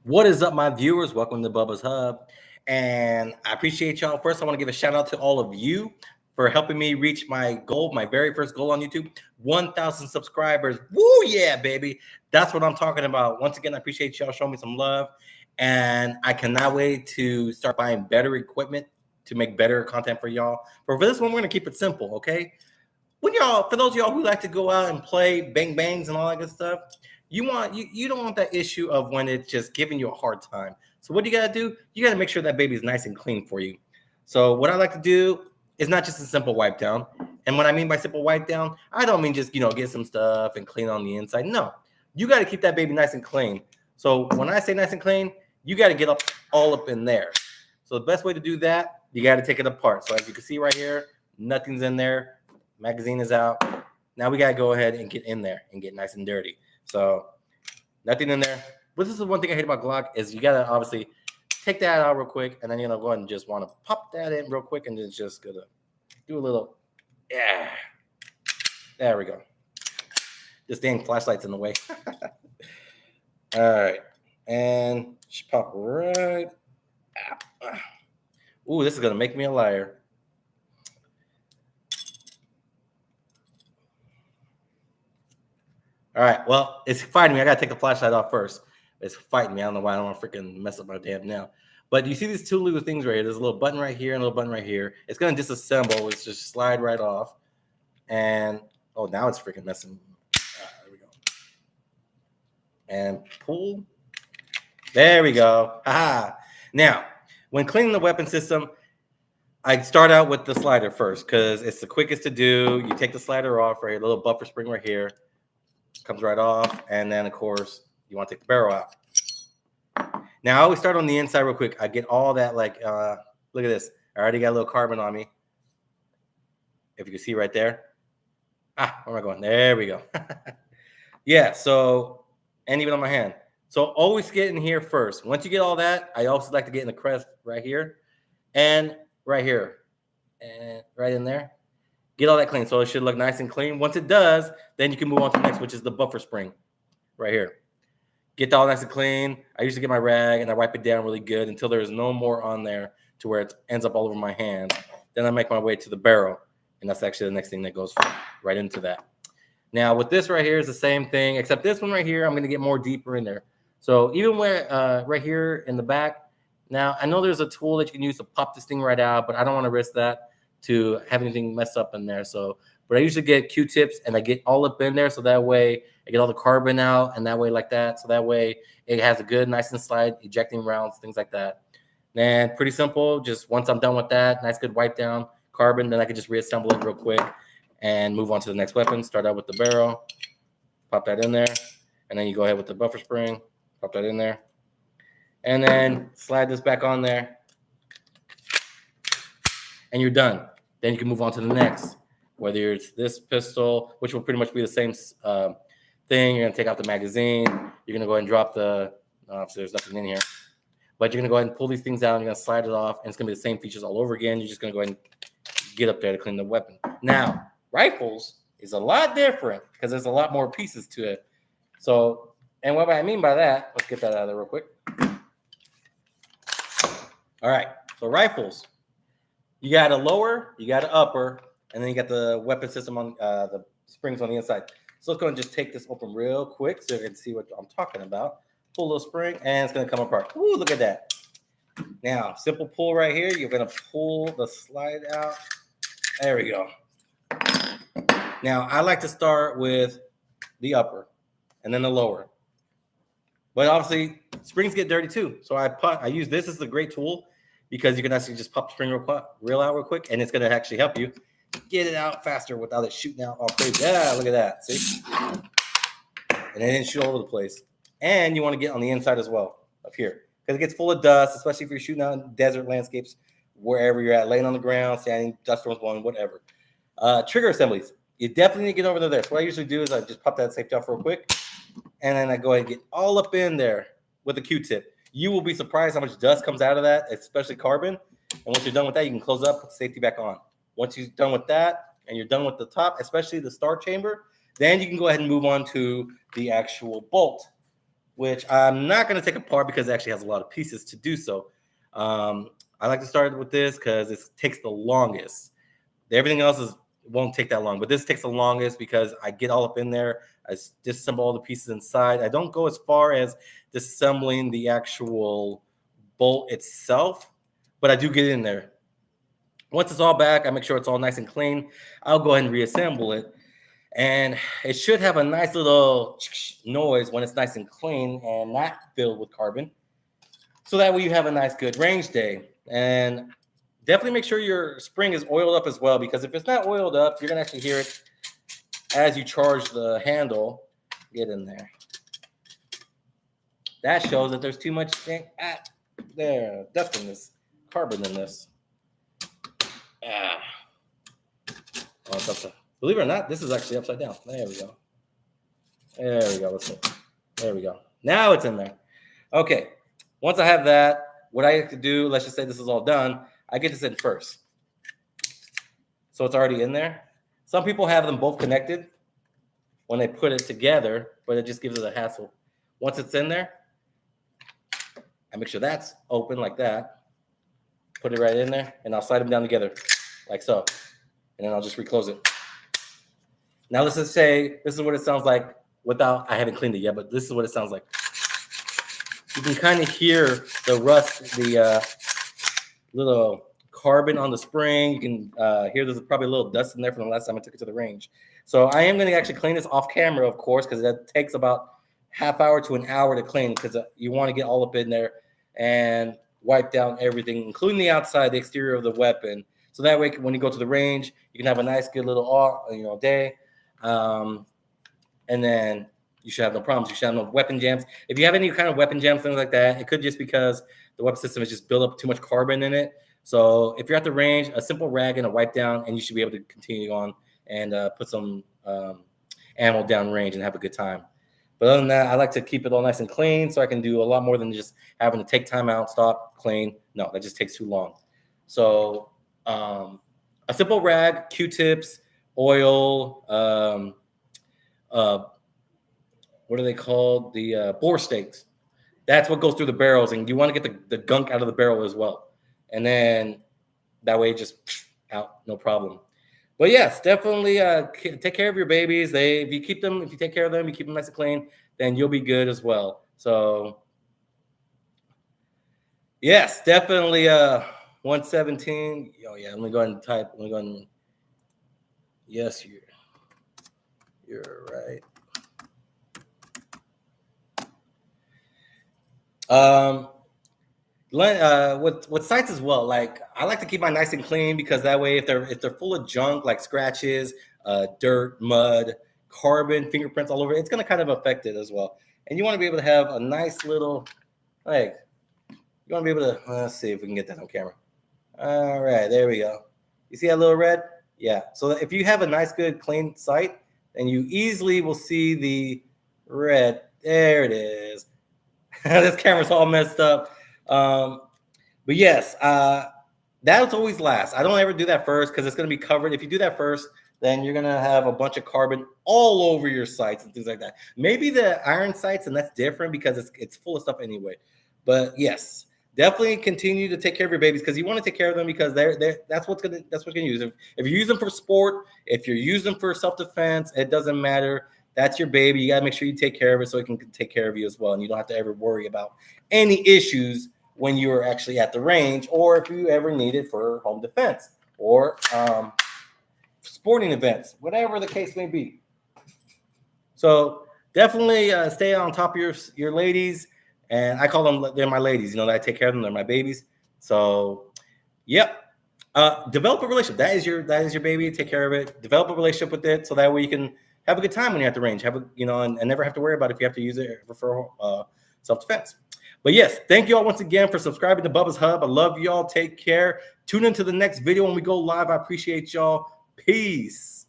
What is up, my viewers? Welcome to Bubba's Hub. And I appreciate y'all. First, I want to give a shout out to all of you for helping me reach my goal, my very first goal on YouTube 1,000 subscribers. Woo, yeah, baby. That's what I'm talking about. Once again, I appreciate y'all showing me some love. And I cannot wait to start buying better equipment to make better content for y'all. For this one, we're going to keep it simple, okay? For those of y'all who like to go out and play bang bangs and all that good stuff, you don't want that issue of when it's just giving you a hard time. So what do you gotta do? You gotta make sure that baby's nice and clean for you. So what I like to do is not just a simple wipe down. And what I mean by simple wipe down, I don't mean just get some stuff and clean on the inside. No, you got to keep that baby nice and clean. So when I say nice and clean, you got to get up all up in there. So the best way to do that, you got to take it apart. So as you can see right here, nothing's in there. Magazine is out. Now we got to go ahead and get in there and get nice and dirty. So nothing in there. But this is one thing I hate about Glock is you got to obviously take that out real quick. And then, go ahead and just want to pop that in real quick and then just going to do a little, yeah. There we go. This dang flashlight's in the way. All right. And she pop right. Ooh, this is going to make me a liar. All right, well, it's fighting me. I got to take the flashlight off first. It's fighting me. I don't know why I don't want to freaking mess up my damn nail. But you see these two little things right here? There's a little button right here and a little button right here. It's going to disassemble. It's just slide right off. And, oh, now it's freaking messing. There we go. And pull. There we go. Aha. Now, when cleaning the weapon system, I start out with the slider first because it's the quickest to do. You take the slider off right here, a little buffer spring right here. Comes right off, and then of course you want to take the barrel out. Now I always start on the inside real quick. I get all that look at this. I already got a little carbon on me. If you can see right there. Where am I going? There we go. Yeah, so and even on my hand. So always get in here first. Once you get all that, I also like to get in the crest right here and right here and right in there. Get all that clean. So it should look nice and clean. Once it does, then you can move on to the next, which is the buffer spring right here. Get all nice and clean. I usually get my rag and I wipe it down really good until there's no more on there to where it ends up all over my hand. Then I make my way to the barrel. And that's actually the next thing that goes right into that. Now with this right here is the same thing, except this one right here, I'm going to get more deeper in there. So even where right here in the back, now I know there's a tool that you can use to pop this thing right out, but I don't want to risk that to have anything mess up in there. So, but I usually get Q-tips and I get all up in there. So that way I get all the carbon out and that way like that. So that way it has a good, nice and slide, ejecting rounds, things like that. And pretty simple. Just once I'm done with that, nice, good wipe down carbon, then I can just reassemble it real quick and move on to the next weapon. Start out with the barrel, pop that in there. And then you go ahead with the buffer spring, pop that in there. And then slide this back on there. And you're done. Then you can move on to the next, whether it's this pistol, which will pretty much be the same thing. You're going to take out the magazine. You're going to go ahead and drop so there's nothing in here. But you're going to go ahead and pull these things out. And you're going to slide it off. And it's going to be the same features all over again. You're just going to go ahead and get up there to clean the weapon. Now, rifles is a lot different because there's a lot more pieces to it. So, and what I mean by that, let's get that out of there real quick. All right. So rifles. You got a lower, you got an upper, and then you got the weapon system on the springs on the inside. So let's go and just take this open real quick so you can see what I'm talking about. Pull a little spring, and it's going to come apart. Ooh, look at that. Now, simple pull right here. You're going to pull the slide out. There we go. Now, I like to start with the upper and then the lower. But obviously, springs get dirty too. So I use this as a great tool. Because you can actually just pop the string real out real quick, and it's going to actually help you get it out faster without it shooting out all crazy. Yeah, look at that. See? And it didn't shoot all over the place. And you want to get on the inside as well, up here. Because it gets full of dust, especially if you're shooting out in desert landscapes, wherever you're at, laying on the ground, standing, dust storms blowing, whatever. Trigger assemblies. You definitely need to get over there. So what I usually do is I just pop that safety off real quick, and then I go ahead and get all up in there with a Q-tip. You will be surprised how much dust comes out of that, especially carbon. And once you're done with that, you can close up, put the safety back on. Once you're done with that and you're done with the top, especially the start chamber, then you can go ahead and move on to the actual bolt, which I'm not going to take apart because it actually has a lot of pieces to do so. I like to start with this because it takes the longest. Everything else won't take that long, but this takes the longest because I get all up in there. I disassemble all the pieces inside. I don't go as far as disassembling the actual bolt itself, but I do get in there. Once it's all back, I make sure it's all nice and clean. I'll go ahead and reassemble it. And it should have a nice little noise when it's nice and clean and not filled with carbon. So that way you have a nice, good range day. And definitely make sure your spring is oiled up as well, because if it's not oiled up, you're going to actually hear it as you charge the handle. Get in there. That shows that there's too much dust in this, carbon in this. Oh, it's upside. Believe it or not, this is actually upside down. There we go. There we go. Let's see. There we go. Now it's in there. Okay. Once I have that, what I have to do, let's just say this is all done, I get this in first. So it's already in there. Some people have them both connected when they put it together, but it just gives it a hassle. Once it's in there, I make sure that's open like that. Put it right in there, and I'll slide them down together like so. And then I'll just reclose it. Now let's just say this is what it sounds like without, I haven't cleaned it yet, but this is what it sounds like. You can kind of hear the rust, the little carbon on the spring. You can hear there's probably a little dust in there from the last time I took it to the range. So I am going to actually clean this off camera, of course, because that takes about half hour to an hour to clean, because you want to get all up in there and wipe down everything, including the outside, the exterior of the weapon. So that way, when you go to the range, you can have a nice, good little day. And then you should have no problems. You should have no weapon jams. If you have any kind of weapon jams, things like that, it could just because the weapon system has just built up too much carbon in it. So if you're at the range, a simple rag and a wipe down, and you should be able to continue on and put some ammo down range and have a good time. But other than that, I like to keep it all nice and clean so I can do a lot more than just having to take time out, stop, clean. No, that just takes too long. So a simple rag, Q-tips, oil, what are they called? The bore stakes. That's what goes through the barrels, and you want to get the gunk out of the barrel as well. And then that way, just out, no problem. But yes, definitely take care of your babies. If you take care of them, you keep them nice and clean, then you'll be good as well. So yes, definitely 117. Oh yeah, let me go ahead and type. Let me go ahead and, yes, you're right. With sights as well, like I like to keep mine nice and clean, because that way if they're full of junk like scratches, dirt, mud, carbon, fingerprints all over, it's going to kind of affect it as well. And you want to be able to have a nice little, like, you want to be able to, let's see if we can get that on camera. All right, there we go. You see that little red? Yeah. So if you have a nice, good, clean sight, then you easily will see the red. There it is. This camera's all messed up. But yes, that's always last. I don't ever do that first, because it's going to be covered. If you do that first, then you're going to have a bunch of carbon all over your sights and things like that. Maybe the iron sights, and that's different because it's full of stuff anyway. But yes, definitely continue to take care of your babies, because you want to take care of them, because that's what's going to use. If you use them for sport, if you're using them for self-defense, it doesn't matter. That's your baby. You got to make sure you take care of it so it can take care of you as well. And you don't have to ever worry about any issues when you're actually at the range, or if you ever need it for home defense or sporting events, whatever the case may be. So definitely stay on top of your ladies. And I call them, they're my ladies, that I take care of them. They're my babies. So, yep. Develop a relationship. That is your baby. Take care of it. Develop a relationship with it, so that way you can have a good time when you're at the range. And never have to worry about if you have to use it for self-defense. But yes, thank you all once again for subscribing to Bubba's Hub. I love y'all. Take care. Tune into the next video when we go live. I appreciate y'all. Peace.